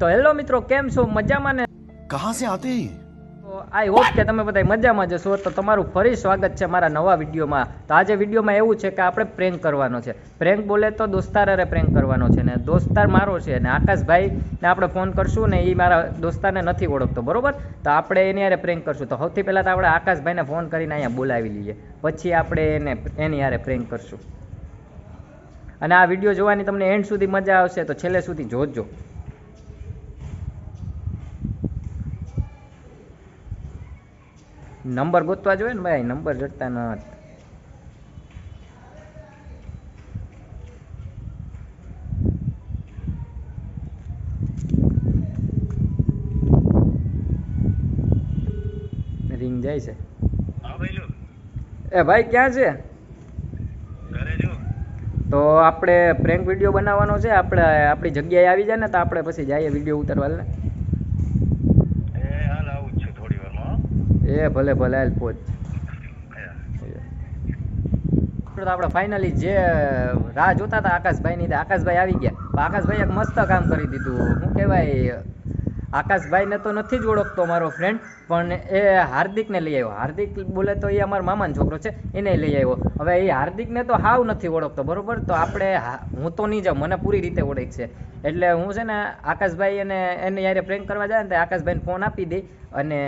તો હેલો મિત્રો, કેમ છો? મજામાં ને? कहाँ से आते हैं? તો આઈ હોપ કે તમે બધા મજામાં જશો. તો તમારું ફરી સ્વાગત છે મારા નવા વિડીયોમાં. તો આજે વિડીયોમાં એવું છે કે આપણે પ્રેન્ક કરવાનો છે. પ્રેન્ક બોલે તો દોસ્તાર હારે પ્રેન્ક કરવાનો છે ને દોસ્તાર મારો છે ને આકાશભાઈને આપણે ફોન કરશું ને એ મારા દોસ્તારને નથી ઓળખતો, બરોબર? તો આપણે એની હારે પ્રેન્ક કરશું. તો સૌથી પહેલાં તો આપણે આકાશભાઈને ફોન કરીને અહીંયા બોલાવી લઈએ, પછી આપણે એની હારે પ્રેન્ક કરશું. અને આ વિડીયો જોવાની તમને એન્ડ સુધી મજા આવશે, તો છેલ્લે સુધી જોજો. નંબર ગોતવા જોઈએ ને ભાઈ, નંબર જડતા ન રિંગ જાય છે. એ ભાઈ ક્યાં છે? તો આપણે પ્રેન્ક વિડીયો બનાવવાનો છે. આપણે આપણી જગ્યાએ આવી જાય ને તો આપણે પછી જઈએ વિડીયો ઉતારવા. ને એ ભલે ભલે હાલ પહોંચ. તો આપણે ફાઇનલી જે રાહ જોતા હતા આકાશભાઈની, આકાશભાઈ આવી ગયા. આકાશભાઈ એક મસ્ત કામ કરી દીધું. શું કહેવાય, આકાશભાઈને તો નથી જ ઓળખતો મારો ફ્રેન્ડ, પણ એ હાર્દિકને લઈ આવ્યો. હાર્દિક બોલે તો એ અમારા મામાનો છોકરો છે, એને લઈ આવ્યો. હવે એ હાર્દિકને તો હાવ નથી ઓળખતો, બરોબર? તો આપણે હું તો નહીં જાઉં, મને પૂરી રીતે ઓળખશે. એટલે હું છે ને આકાશભાઈ અને એને યારે પ્રેન્ક કરવા જાય ને તો આકાશભાઈને ફોન આપી દઈ અને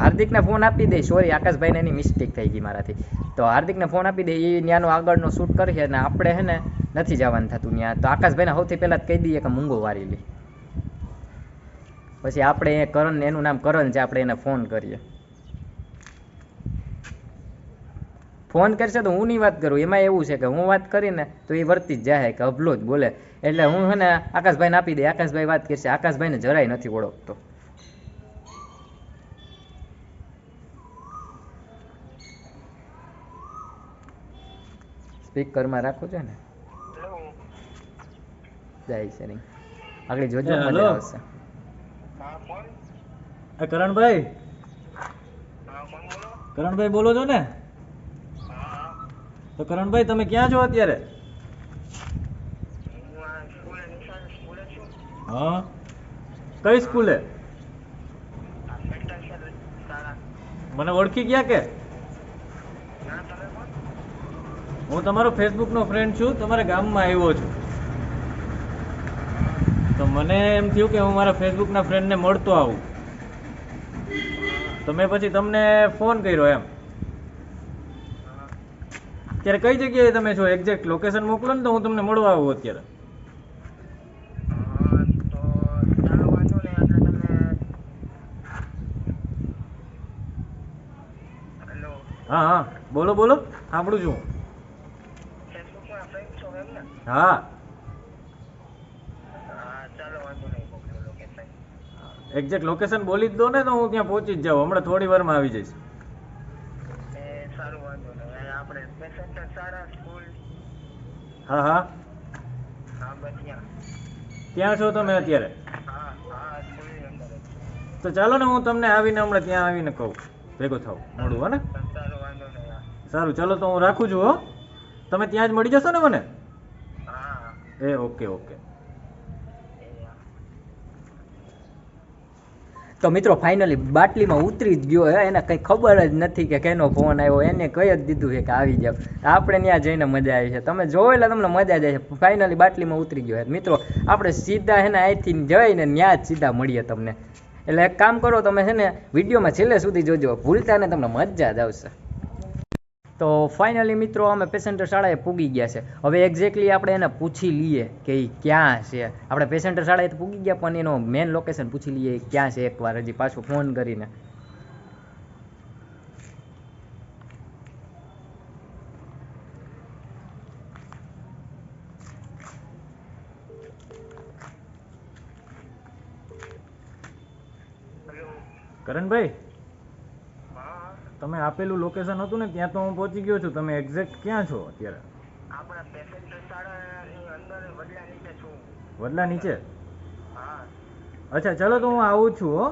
હાર્દિકને ફોન આપી દઈ. સોરી, આકાશભાઈને એની મિસ્ટેક થઈ ગઈ મારાથી. તો હાર્દિકને ફોન આપી દઈ, એ ત્યાંનો આગળનો શૂટ કરીએ અને આપણે છે ને નથી જવાનું થતું ત્યાં. તો આકાશભાઈને સૌથી પહેલાં જ કહી દઈએ કે મૂંગો વારી લે. પછી આપણે એ કરણ, એનું નામ કરણ છે, આપણે એને ફોન કરીએ. ફોન કરશે તો હું ની વાત કરું, એમાં એવું છે કે હું વાત કરીને તો એ વર્તી જ જાય કે અભલો જ બોલે. એટલે હું છે ને આકાશભાઈને આપી દઈ. આકાશભાઈ વાત કરશે. આકાશભાઈને જરાય નથી ઓળખતો. સ્પીકરમાં રાખો છો ને, જાય છે નહીં આગળ જોજો, મજા આવશે. કરણભાઈ, કરણભાઈ બોલો છો ને? તો કરણભાઈ તમે ક્યાં છો અત્યારે? હા, કઈ સ્કૂલે? મને ઓળખી ગયા કે? હું તમારો ફેસબુક નો ફ્રેન્ડ છું, તમારા ગામમાં આવ્યો છું. તો મને એમ થયું કે હું મારા ફેસબુક ના ફ્રેન્ડ ને મળતો આવું. તો મેં પછી તમને ફોન કર્યો એમ. અત્યારે કઈ જગ્યાએ તમે છો? એક્ઝેક્ટ લોકેશન મોકલો ને તો હું તમને મળવા આવું અત્યારે. હા હા, બોલો બોલો, સાંભળું છું. હા, એક્ઝેક્ટ લોકેશન બોલી જ દો ને તો હું ત્યાં પહોંચી જ જાઉં. હમણાં થોડી વારમાં આવી જઈશ. હા હા, ત્યાં છો તમે અત્યારે? તો ચાલો ને હું તમને આવીને હમણાં ત્યાં આવીને કહું, ભેગો થાવ, મળું. હો ને? સારું, ચાલો તો હું રાખું છું. હો, તમે ત્યાં જ મળી જશો ને મને? એ ઓકે ઓકે. તો મિત્રો ફાઇનલી બાટલીમાં ઉતરી જ ગયો. એને કંઈ ખબર જ નથી કે કેનો ફોન આવ્યો. એને કહી જ દીધું છે કે આવી જાવ. આપણે ત્યાં જઈને મજા આવી છે. તમે જોવો એટલે તમને મજા જાય છે. ફાઇનલી બાટલીમાં ઉતરી ગયો છે. મિત્રો આપણે સીધા છે ને અહીંથી જઈને ત્યાં જ સીધા મળીએ તમને. એટલે એક કામ કરો, તમે છે ને વિડીયોમાં છેલ્લે સુધી જોજો, ભૂલતા ને, તમને મજા જ આવશે. તો ફાઇનલી મિત્રો અમે પેસેન્જર શાળાએ પૂગી ગયા છે. હવે એક્ઝેક્ટલી આપણે એને પૂછી લઈએ કે એ ક્યાં છે. આપણે પેસેન્જર શાળાએ તો પૂગી ગયા, પણ એનો મેન લોકેશન પૂછી લઈએ ક્યાં છે એકવાર, હજી પાછું ફોન કરીને. કરણભાઈ, તમે આપેલું લોકેશન હતું ને ત્યાં તો હું પહોંચી ગયો છું. તમે એક્ઝેક્ટ ક્યાં છો અત્યારે? વડલા નીચે? અચ્છા, ચલો તો હું આવું છું. હો,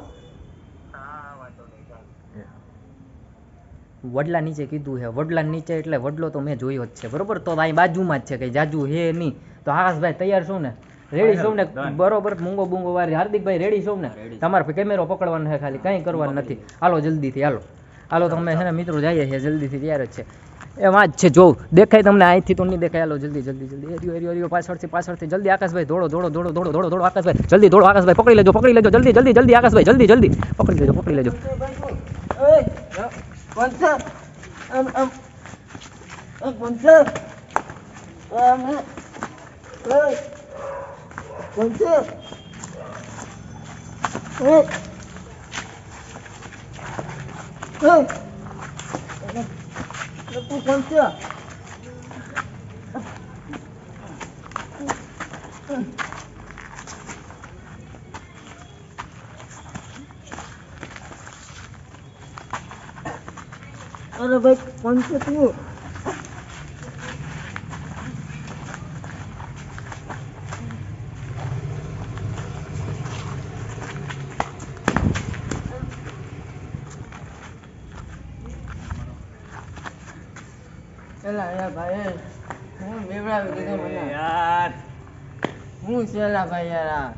વડલા નીચે કીધું છે. વડલા નીચે એટલે વડલો તો મેં જોયો જ છે, બરોબર? તો અહીં બાજુમાં જ છે, કંઈ જાજુ હે નહીં. તો આકાશભાઈ તૈયાર છું ને? રેડી છો ને? Done. બરોબર. મૂંગો બૂંગો વારી હાર્દિકભાઈ રેડી છો ને? તમારે કેમેરો પકડવાનો છે ખાલી, કંઈ કરવાનું નથી. હાલો જલ્દીથી હાલો તમે છે ને મિત્રો જઈએ છીએ જલ્દીથી, તૈયાર જ છે. એમાં જ છે, જોઉં દેખાય તમને અહીંથી તો નહીં દેખાય. હાલો જલ્દી એરિયો પાછળથી જલ્દી. આકાશભાઈ દોડો આકાશભાઈ, જલ્દી દોડો આકાશભાઈ, પકડી લેજો જલ્દી આકાશભાઈ, જલ્દી પકડી લેજો. अरे भाई कौन से तू चला भाई હું બેવડાવી દીધો મને યાર હું છેલા ભાઈ યાર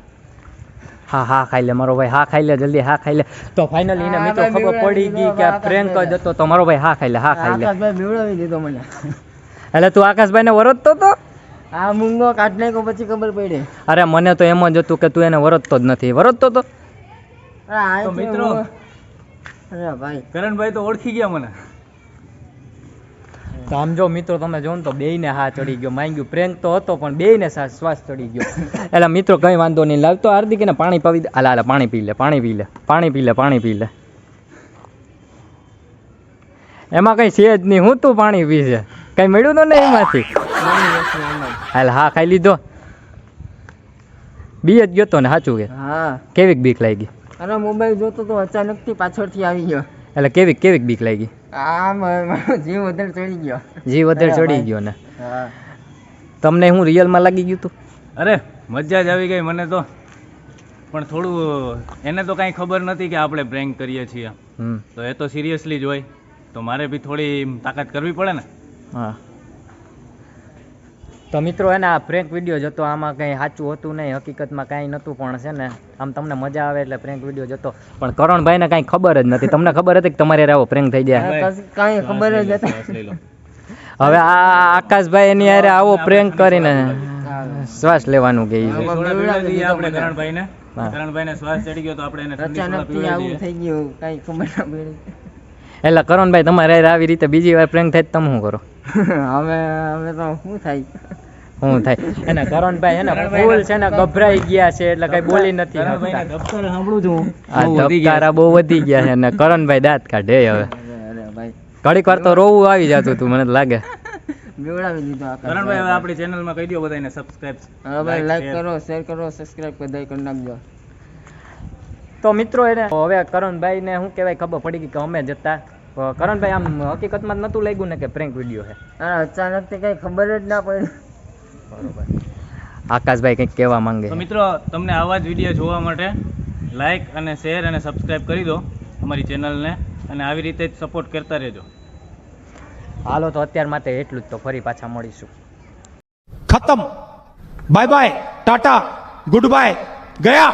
હા ખાઈ લે મારો ભાઈ, હા ખાઈ લે જલ્દી, હા ખાઈ લે. તો ફાઇનલી એને મિત્રો ખબર પડી ગઈ કે આ પ્રેન્ક જ હતો. તો મારો ભાઈ હા ખાઈ લે. આકાશભાઈ બેવડાવી દીધો મને એટલે તું આકાશભાઈને વરતતો તો? આ મૂંગો કાઢ નાખ્યો પછી ખબર પડી. અરે મને તો એમ જ હતું કે તું એને વરતતો જ નથી. વરતતો તો? અરે આ તો મિત્રો અરે ભાઈ કરણભાઈ તો ઓળખી ગયા મને. તો આમ જો મિત્રો તમે જો ને તો બેયને હા ચડી ગયો. માંગ્યું પ્રેન્ક તો હતો પણ બેયને શ્વાસ ચડી ગયો. એટલે મિત્રો કંઈ વાંધો નહીં. લાવતો હાર્દિક એને પાણી પાવી દે. હાલ પાણી પી લે. એમાં કઈ છે જ નહીં. હું તું પાણી પીશે? કઈ મળ્યું તો નહીં એમાંથી? હાલ હા ખાઈ લીધો. બી જ ગયો તો ને સાચું કે? હા કેવીક બીક લાગી? અરે મોબાઈલ જોતો તો અચાનક થી પાછળથી આવી ગયો. એટલે કેવીક બીક લાગી? આ મારો જીવ વધારે ચડી ગયો. જીવ વધારે ચડી ગયો ને? હા તમને હું રિયલમાં લાગી ગયું તું? અરે મજા જ આવી ગઈ મને તો, પણ થોડું એને તો કાંઈ ખબર નથી કે આપણે પ્રેન્ક કરીએ છીએ. તો એ તો સિરિયસલી જ હોય, તો મારે બી થોડી તાકાત કરવી પડે ને. હા તો મિત્રો એને આ પ્રેન્ક વિડીયો જતો, આમાં કંઈ સાચું હતું નહીં, હકીકતમાં કાંઈ નહોતું. પણ છે ને આમ તમને મજા આવે એટલે પ્રેન્ક વિડીયો જતો. પણ કરણભાઈને કાંઈ ખબર જ નથી. તમને ખબર હતી કે તમારે આવો પ્રેન્ક થઈ જાય? કાંઈ ખબર જ નથી. શ્વાસ લઈ લો. હવે આ આકાશભાઈ એની હારે આવો પ્રેન્ક કરીને શ્વાસ લેવાનું કહે છે. સોડા પીવડાવી દઈએ આપણે કરણભાઈને. હા. કરણભાઈને શ્વાસ ચડી ગયો તો આપણે એને ઠંડી સોડા અચાનક થી આવું પીવડાવી દઈએ. થઈ ગયું, કાંઈ ખબર ના પડી. એટલે કરણભાઈ તમારે હારે આવી રીતે બીજી વાર પ્રેન્ક થાય તો તમે શું કરો? હવે તો શું થાય? શું થાય? એને કરણભાઈ એને ફૂલ છે ને ગભરાઈ ગયા છે એટલે કઈ બોલી નથી કરણભાઈના શકતા. દફતર સાંભળું છું. આ ધબકારા બહુ વધી ગયા છે ને કરણભાઈ દાંત કાઢે હવે. અરે ભાઈ ઘડીક વાર તો રોવું આવી જતું હતું મને તો લાગે. બેવડાવી દીધો આકાશ. કરણભાઈ હવે આપણી ચેનલમાં કહી દો બધાને સબસ્ક્રાઇબ. હવે ભાઈ લાઈક કરો, શેર કરો, સબસ્ક્રાઇબ કરી નાખજો. તો મિત્રો એને હવે કરણભાઈને શું કહેવાય ખબર પડી ગઈ કે અમે જતા. કરણભાઈ આમ હકીકતમાં જ નહોતું લાગ્યું ને કે પ્રેન્ક વિડીયો છે? અરે અચાનક થી કઈ ખબર જ ના પડી. બરોબર. આકાશભાઈ કંઈક કહેવા માંગે તો છે. મિત્રો તમને આવા જ વિડીયો જોવા માટે લાઈક અને શેર અને સબસ્ક્રાઇબ કરી દો અમારી ચેનલને, અને આવી રીતે જ સપોર્ટ કરતા રહેજો. હાલો તો અત્યાર માટે એટલું જ. તો ફરી પાછા મળીશું. खत्म bye bye tata goodbye गया.